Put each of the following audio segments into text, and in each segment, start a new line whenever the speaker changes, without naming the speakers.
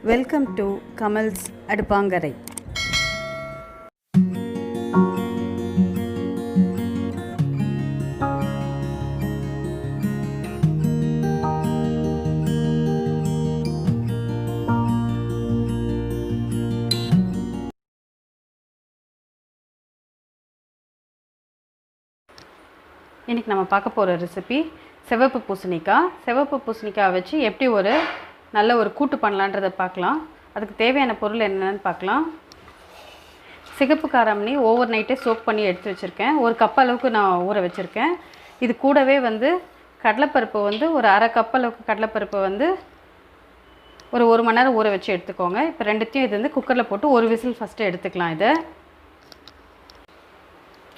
Welcome to KAMALS ADUPANKARAI. இன்னைக்கு நம்ம பார்க்க போகிற ரெசிபி சிவப்பு பூசணிக்காய் வச்சு எப்படி ஒரு நல்ல ஒரு கூட்டு பண்ணலான்றதை பார்க்கலாம். அதுக்கு தேவையான பொருள் என்னென்னு பார்க்கலாம். சிகப்பு காராமணி ஓவர் நைட்டே சோக் பண்ணி எடுத்து வச்சுருக்கேன். ஒரு கப் அளவுக்கு நான் ஊற வச்சுருக்கேன். இது கூடவே கடலைப்பருப்பு ஒரு அரை கப் அளவுக்கு கடலைப்பருப்பு ஒரு மணி நேரம் ஊற வச்சு எடுத்துக்கோங்க. இப்போ ரெண்டுத்தையும் இது குக்கரில் போட்டு ஒரு விசில் ஃபஸ்ட்டு எடுத்துக்கலாம்.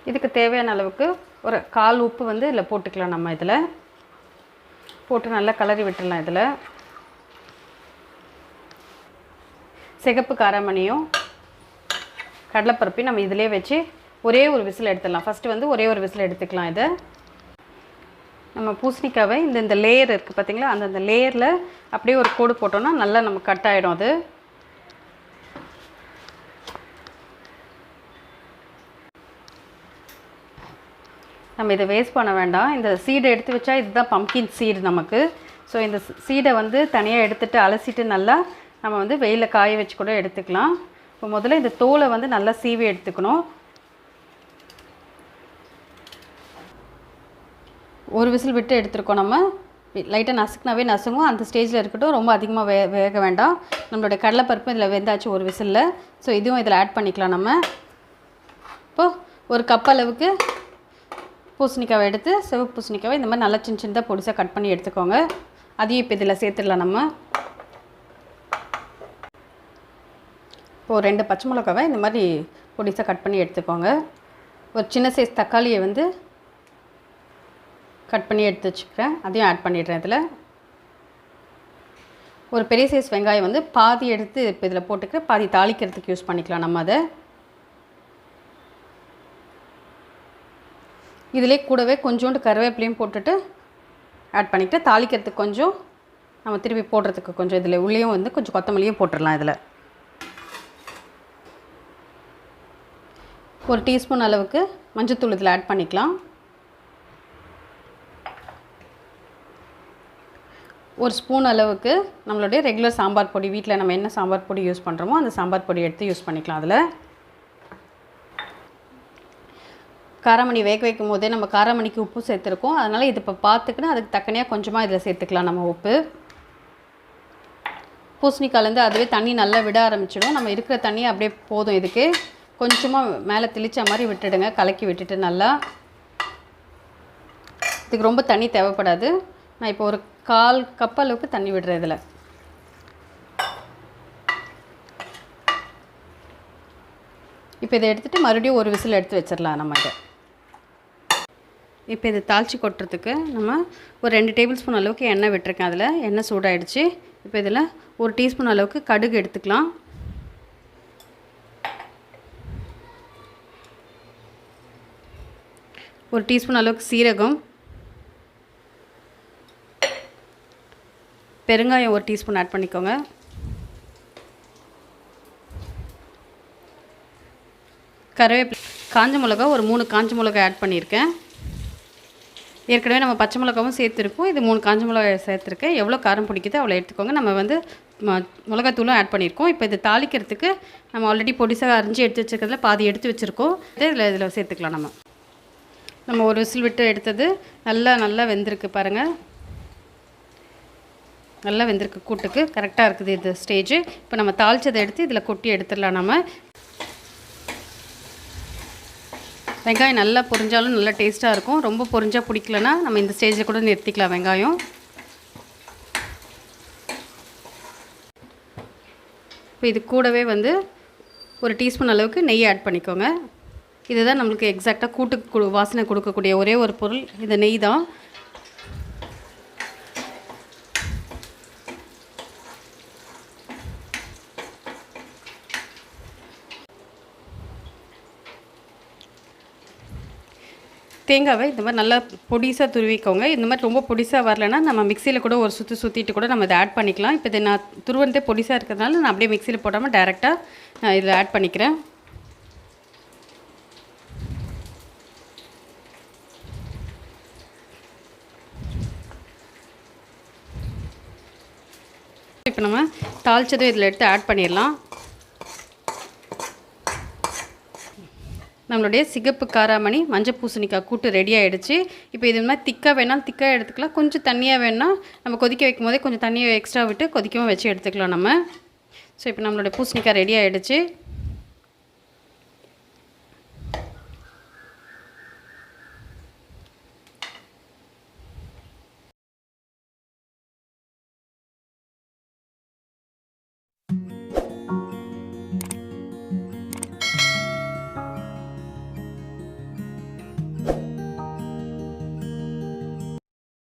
இதுக்கு தேவையான அளவுக்கு ஒரு கால் உப்பு இதில் போட்டுக்கலாம். நம்ம இதில் போட்டு நல்லா கலரி விட்டுடலாம். இதில் சிகப்பு காராமணியும் கடலைப்பருப்பையும் நம்ம இதிலே வச்சு ஒரே ஒரு விசில் எடுத்துடலாம். ஃபஸ்ட்டு ஒரே ஒரு விசில் எடுத்துக்கலாம். இதை நம்ம பூசணிக்காவை இந்த லேயர் இருக்குது பார்த்திங்களா, அந்த லேயரில் அப்படியே ஒரு கோடு போட்டோன்னா நல்லா நம்ம கட் ஆகிடும். அது நம்ம இதை வேஸ்ட் பண்ண வேண்டாம். இந்த சீடை எடுத்து வச்சா இதுதான் பம்ப்கின் சீடு நமக்கு. ஸோ இந்த சீடை தனியாக எடுத்துகிட்டு அலசிட்டு நல்லா நம்ம வெயிலில் காய வச்சு கூட எடுத்துக்கலாம். இப்போ முதல்ல இந்த தோலை நல்லா சீவி எடுத்துக்கணும். ஒரு விசில் விட்டு எடுத்துருக்கோம். நம்ம லைட்டாக நசுக்குனாவே நசுங்கும். அந்த ஸ்டேஜில் இருக்கட்டும். ரொம்ப அதிகமாக வேக வேண்டாம். நம்மளுடைய கடலைப்பருப்பு இதில் வெந்தாச்சு ஒரு விசிலில். ஸோ இதுவும் இதில் ஆட் பண்ணிக்கலாம். நம்ம இப்போது ஒரு கப் அளவுக்கு பூசணிக்காவை எடுத்து சிவப்பு பூசணிக்காவை இந்த மாதிரி நல்லா சின்ன சின்னதாக பொடிசாக கட் பண்ணி எடுத்துக்கோங்க. அதையும் இப்போ இதில் சேர்த்துடலாம். நம்ம இப்போது 2 பச்சை மிளகாவை இந்த மாதிரி பொடிசாக கட் பண்ணி எடுத்துக்கோங்க. ஒரு சின்ன சைஸ் தக்காளியை கட் பண்ணி எடுத்து வச்சுக்கிறேன். அதையும் ஆட் பண்ணிடுறேன். இதில் ஒரு பெரிய சைஸ் வெங்காயம் பாதி எடுத்து இப்போ இதில் போட்டுக்கிறேன். பாதி தாளிக்கிறதுக்கு யூஸ் பண்ணிக்கலாம். நம்ம அதை இதிலே கூடவே கொஞ்சோண்டு கருவேப்பிலையும் போட்டுட்டு ஆட் பண்ணிக்கிட்டு தாளிக்கிறதுக்கு கொஞ்சம் நம்ம திருப்பி போடுறதுக்கு கொஞ்சம் இதில் உள்ளேயும் கொஞ்சம் கொத்தமல்லியும் போட்டுடலாம். இதில் ஒரு டீஸ்பூன் அளவுக்கு மஞ்சள்தூள் இதில் ஆட் பண்ணிக்கலாம். ஒரு ஸ்பூன் அளவுக்கு நம்மளுடைய ரெகுலர் சாம்பார் பொடி, வீட்டில் நம்ம என்ன சாம்பார் பொடி யூஸ் பண்ணுறோமோ அந்த சாம்பார் பொடி எடுத்து யூஸ் பண்ணிக்கலாம். அதில் காராமணி வேக வைக்கும் போதே நம்ம காராமணிக்கு உப்பு சேர்த்துருக்கோம். அதனால் இது இப்போ பார்த்துக்கினா அதுக்கு தக்கனையாக கொஞ்சமாக இதில் சேர்த்துக்கலாம். நம்ம உப்பு பூசணிக்காலேருந்து அதுவே தண்ணி நல்லா விட ஆரம்பிச்சிடும். நம்ம இருக்கிற தண்ணி அப்படியே போதும். இதுக்கு கொஞ்சமாக மேலே தெளித்த மாதிரி விட்டுடுங்க. கலக்கி விட்டுட்டு நல்லா. இதுக்கு ரொம்ப தண்ணி தேவைப்படாது. நான் இப்போ ஒரு 1/4 கப் அளவுக்கு தண்ணி விடுறேன். இதில் இப்போ இதை எடுத்துகிட்டு மறுபடியும் ஒரு விசில் எடுத்து வச்சிடலாம். நம்ம இதை இப்போ இதை தாளித்து கொட்டுறதுக்கு நம்ம ஒரு 2 டேபிள் ஸ்பூன் அளவுக்கு எண்ணெய் விட்டுருக்கேன். அதில் எண்ணெய் சூடாகிடுச்சு. இப்போ இதில் ஒரு டீஸ்பூன் அளவுக்கு கடுகு எடுத்துக்கலாம். ஒரு டீஸ்பூன் அளவுக்கு சீரகம், பெருங்காயம் ஒரு டீஸ்பூன் ஆட் பண்ணிக்கோங்க. கருவேப்பிலை, காஞ்ச மிளகா ஒரு 3 காஞ்ச மிளகா ஆட் பண்ணியிருக்கேன். ஏற்கனவே நம்ம பச்சை மிளகாவும் சேர்த்துருக்கோம். இது 3 காஞ்ச மிளகாய் சேர்த்துருக்கேன். எவ்வளோ காரம் பிடிக்குதோ அவ்வளோ எடுத்துக்கோங்க. நம்ம மிளகாத்தூளும் ஆட் பண்ணியிருக்கோம். இப்போ இது தாளிக்கிறதுக்கு நம்ம ஆல்ரெடி பொடிசாக அரிஞ்சு எடுத்து வச்சுருக்கிறதுல பாதி எடுத்து வச்சுருக்கோம். இதில் சேர்த்துக்கலாம். நம்ம ஒரு விசில் விட்டு எடுத்தது நல்லா வெந்திருக்கு பாருங்கள். நல்லா வெந்திருக்கு. கூட்டுக்கு கரெக்டாக இருக்குது இது ஸ்டேஜ். இப்போ நம்ம தாளித்ததை எடுத்து இதில் கொட்டி எடுத்துடலாம். நம்ம வெங்காயம் நல்லா பொரிஞ்சாலும் நல்லா டேஸ்ட்டாக இருக்கும். ரொம்ப பொரிஞ்சால் பிடிக்கலன்னா நம்ம இந்த ஸ்டேஜில் கூட நிறுத்திக்கலாம். வெங்காயம் இப்போ இது கூடவே ஒரு டீஸ்பூன் அளவுக்கு நெய் ஆட் பண்ணிக்கோங்க. இதுதான் நம்மளுக்கு எக்ஸாக்டாக கூட்டுக்கு வாசனை கொடுக்கக்கூடிய ஒரே ஒரு பொருள் இந்த நெய் தான். தேங்காவை இந்த மாதிரி நல்லா பொடிசாக துருவிக்கோங்க. இந்த மாதிரி ரொம்ப பொடிசாக வரலைன்னா நம்ம மிக்சியில் கூட ஒரு சுற்றிட்டு கூட நம்ம இதை ஆட் பண்ணிக்கலாம். இப்போ இதை நான் துருவனதே பொடிசாக இருக்கிறதுனால நான் அப்படியே மிக்சியில் போடாமல் டைரெக்டாக இதில் ஆட் பண்ணிக்கிறேன். இப்போ நம்ம தாளிச்சதும் இதில் எடுத்து ஆட் பண்ணிடலாம். நம்மளுடைய சிகப்பு காராமணி மஞ்சள் பூசணிக்காய் கூட்டு ரெடி ஆகிடுச்சு. இப்போ இது மாதிரி திக்காக வேணாலும் திக்காக எடுத்துக்கலாம். கொஞ்சம் தண்ணியாக வேணால் நம்ம கொதிக்க வைக்கும் போதே கொஞ்சம் தண்ணியை எக்ஸ்ட்ரா விட்டு கொதிக்கவும் வச்சு எடுத்துக்கலாம் நம்ம. ஸோ இப்போ நம்மளுடைய பூசணிக்காய் ரெடி ஆகிடுச்சு.